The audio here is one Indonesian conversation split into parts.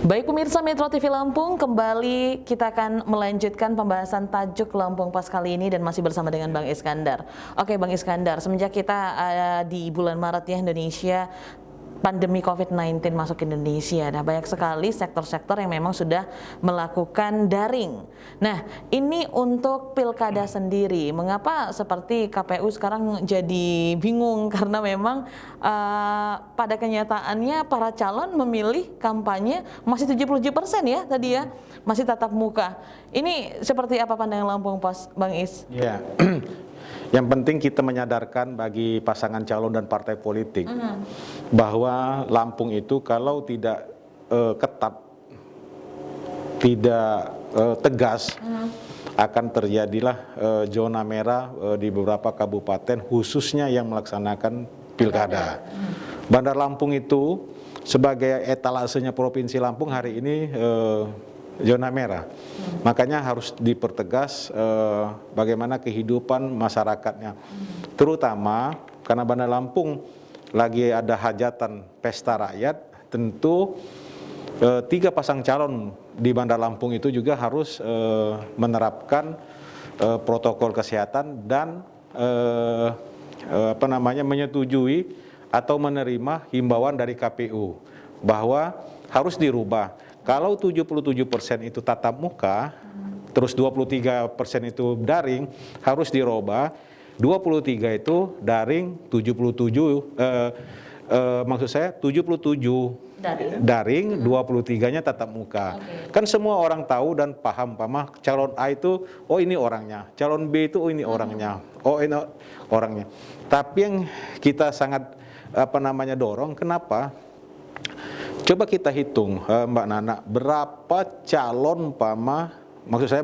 Baik pemirsa Metro TV Lampung, kembali kita akan melanjutkan pembahasan tajuk Lampung Pas kali ini dan masih bersama dengan Bang Iskandar. Oke Bang Iskandar, semenjak kita di bulan Maret ya Indonesia, pandemi COVID-19 masuk ke Indonesia. Nah, banyak sekali sektor-sektor yang memang sudah melakukan daring. Nah, ini untuk pilkada sendiri. Mengapa seperti KPU sekarang jadi bingung? Karena memang pada kenyataannya para calon memilih kampanye masih 77% ya tadi ya, masih tatap muka. Ini seperti apa pandangan Lampung Pas, Bang Is? Ya. Yang penting kita menyadarkan bagi pasangan calon dan partai politik bahwa Lampung itu kalau tidak ketat, tidak tegas, akan terjadilah zona merah di beberapa kabupaten khususnya yang melaksanakan pilkada. Bandar Lampung itu sebagai etalasenya Provinsi Lampung hari ini zona merah. Makanya harus dipertegas bagaimana kehidupan masyarakatnya. Terutama karena Bandar Lampung lagi ada hajatan pesta rakyat, tentu 3 pasang calon di Bandar Lampung itu juga harus menerapkan protokol kesehatan dan menyetujui atau menerima himbauan dari KPU bahwa harus dirubah. Kalau 77% itu tatap muka, terus 23% itu daring, harus dirubah. 23 itu daring, 77 daring, 23-nya tatap muka. Kan semua orang tahu dan paham, calon A itu, oh ini orangnya, calon B itu, oh ini orangnya, oh ini orangnya. Tapi yang kita sangat dorong, kenapa? Coba kita hitung, Mbak Nana, berapa calon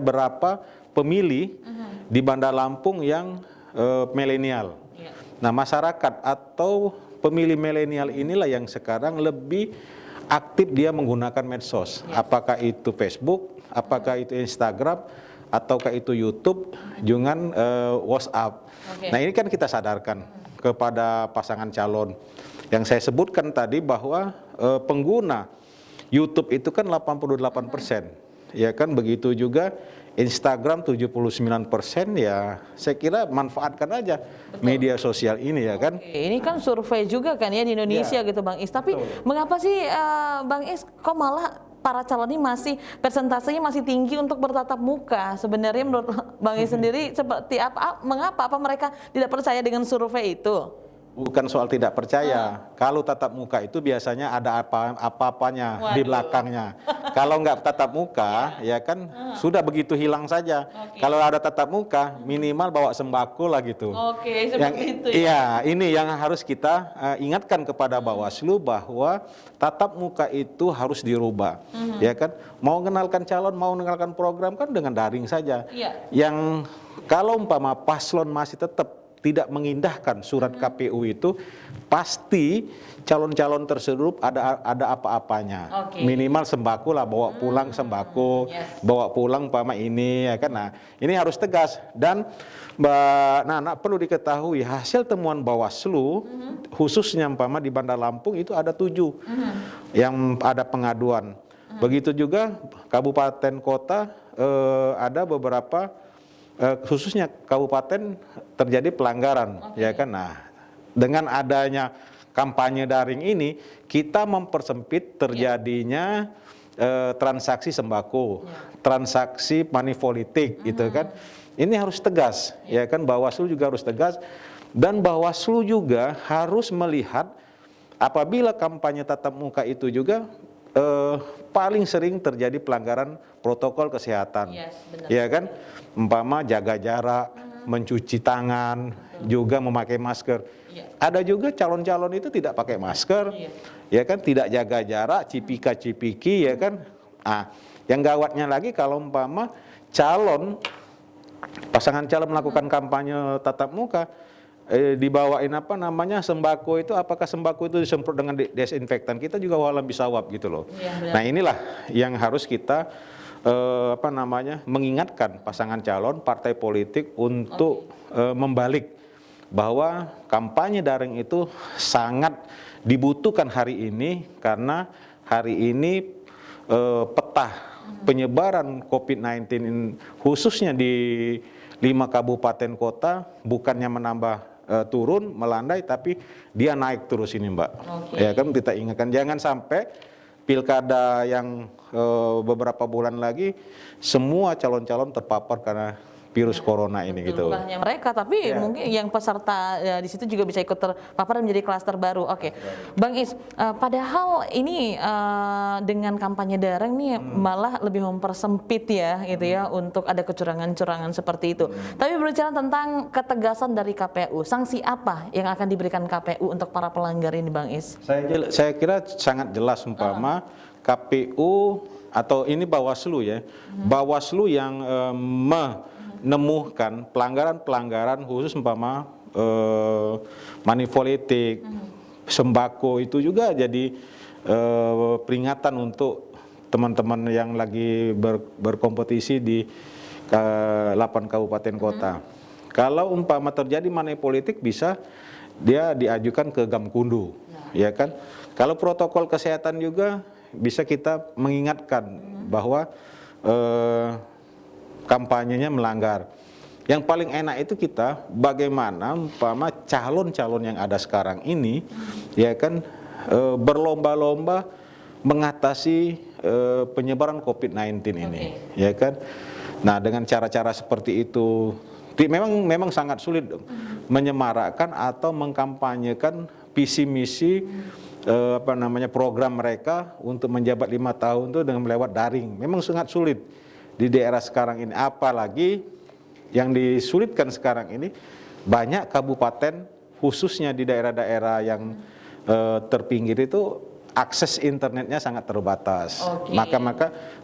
berapa pemilih di Bandar Lampung yang milenial. Nah, masyarakat atau pemilih milenial inilah yang sekarang lebih aktif dia menggunakan medsos. Apakah itu Facebook, apakah itu Instagram, ataukah itu YouTube, dengan WhatsApp. Nah, ini kan kita sadarkan kepada pasangan calon. Yang saya sebutkan tadi bahwa pengguna YouTube itu kan 88%, ya kan, begitu juga Instagram 79%, ya saya kira manfaatkan aja media sosial ini, ya kan. Ini kan survei juga kan ya di Indonesia gitu Bang Is, tapi mengapa sih Bang Is kok malah para calon ini masih persentasenya masih tinggi untuk bertatap muka? Sebenarnya menurut Bang Is sendiri seperti apa? Mengapa? Apa mereka tidak percaya dengan survei itu? Bukan soal tidak percaya. Kalau tatap muka itu biasanya ada apa-apanya di belakangnya. Kalau nggak tatap muka, ya kan sudah begitu hilang saja. Kalau ada tatap muka, minimal bawa sembako lah gitu. Seperti itu ya. Iya, ini yang harus kita ingatkan kepada Bawaslu bahwa tatap muka itu harus dirubah. Ya kan, mau mengenalkan calon, mau mengenalkan program kan dengan daring saja. Yang kalau umpama paslon masih tetap tidak mengindahkan surat KPU itu, pasti calon-calon tersebut ada apa-apanya. Minimal sembako lah, bawa pulang sembako, bawa pulang ini, ya kan. Nah, ini harus tegas. Dan Mbak Nana, perlu diketahui hasil temuan Bawaslu khususnya di Bandar Lampung itu ada 7 yang ada pengaduan. Begitu juga kabupaten kota ada beberapa, khususnya kabupaten terjadi pelanggaran, ya kan. Nah, dengan adanya kampanye daring ini kita mempersempit terjadinya transaksi sembako, transaksi money politik, gitu kan. Ini harus tegas, ya kan. Bawaslu juga harus tegas, dan Bawaslu juga harus melihat apabila kampanye tatap muka itu juga paling sering terjadi pelanggaran protokol kesehatan, ya kan, umpama jaga jarak, mencuci tangan, juga memakai masker. Ada juga calon-calon itu tidak pakai masker, ya kan, tidak jaga jarak, cipika-cipiki, ya kan. Yang gawatnya lagi kalau umpama pasangan calon melakukan kampanye tatap muka, dibawain sembako itu, apakah sembako itu disemprot dengan desinfektan? Kita juga walau bisawab gitu loh. Nah, inilah yang harus kita mengingatkan pasangan calon, partai politik untuk membalik bahwa kampanye daring itu sangat dibutuhkan hari ini, karena hari ini peta penyebaran COVID-19 khususnya di 5 kabupaten kota bukannya menambah turun, melandai, tapi dia naik terus ini Mbak. Ya kan kita ingatkan jangan sampai pilkada yang beberapa bulan lagi semua calon-calon terpapar karena virus corona ini gitu. Bukan hanya mereka, tapi mungkin yang peserta di situ juga bisa ikut terpapar dan menjadi klaster baru. Oke, Bang Is, padahal ini dengan kampanye daring nih malah lebih mempersempit ya, gitu ya, untuk ada kecurangan-curangan seperti itu. Tapi berbicara tentang ketegasan dari KPU, sanksi apa yang akan diberikan KPU untuk para pelanggar ini, Bang Is? Saya kira sangat jelas umpama KPU atau ini Bawaslu ya, Bawaslu yang menemukan pelanggaran-pelanggaran khusus umpama money politik, sembako itu juga jadi peringatan untuk teman-teman yang lagi berkompetisi di 8 kabupaten kota. Kalau umpama terjadi money politik bisa dia diajukan ke Gamkundu, ya kan? Kalau protokol kesehatan juga bisa kita mengingatkan bahwa kampanyenya melanggar. Yang paling enak itu kita bagaimana umpama calon-calon yang ada sekarang ini ya kan berlomba-lomba mengatasi penyebaran COVID-19 ini, ya kan. Nah, dengan cara-cara seperti itu memang sangat sulit menyemarakkan atau mengkampanyekan visi misi program mereka untuk menjabat 5 tahun itu dengan melewat daring. Memang sangat sulit di daerah sekarang ini, apalagi yang disulitkan sekarang ini banyak kabupaten khususnya di daerah-daerah yang terpinggir itu akses internetnya sangat terbatas.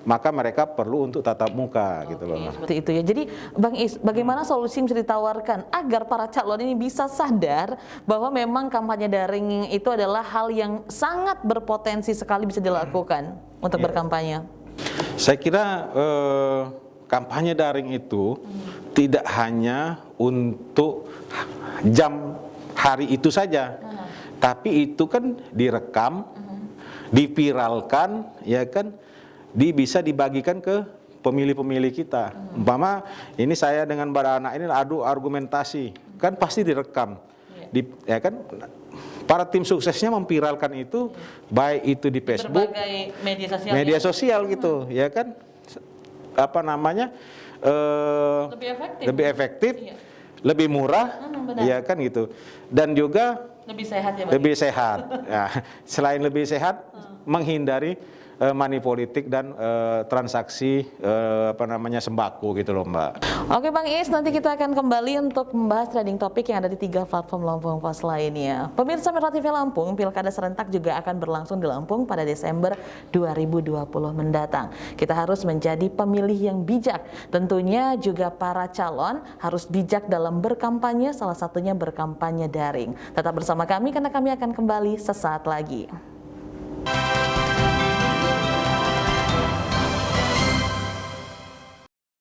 Maka mereka perlu untuk tatap muka gitu loh. Seperti itu ya. Jadi Bang Is, bagaimana solusi yang bisa ditawarkan agar para calon ini bisa sadar bahwa memang kampanye daring itu adalah hal yang sangat berpotensi sekali bisa dilakukan untuk berkampanye? Saya kira kampanye daring itu tidak hanya untuk jam hari itu saja, tapi itu kan direkam, dipiralkan, ya kan, bisa dibagikan ke pemilih-pemilih kita. Umpama ini saya dengan Mbak Ana ini adu argumentasi, kan pasti direkam, ya kan. Para tim suksesnya memviralkan itu, baik itu di Facebook, berbagai media sosial gitu, ya kan, lebih efektif, lebih murah, ya kan gitu, dan juga lebih sehat ya, Bang? Lebih sehat. Ya, selain lebih sehat, menghindari money politik dan transaksi sembako gitu loh Mbak. Oke Bang Is, nanti kita akan kembali untuk membahas trending topik yang ada di 3 platform Lampung Pos lainnya. Pemirsa Mira TV Lampung, Pilkada serentak juga akan berlangsung di Lampung pada Desember 2020 mendatang. Kita harus menjadi pemilih yang bijak. Tentunya juga para calon harus bijak dalam berkampanye, salah satunya berkampanye daring. Tetap bersama kami karena kami akan kembali sesaat lagi.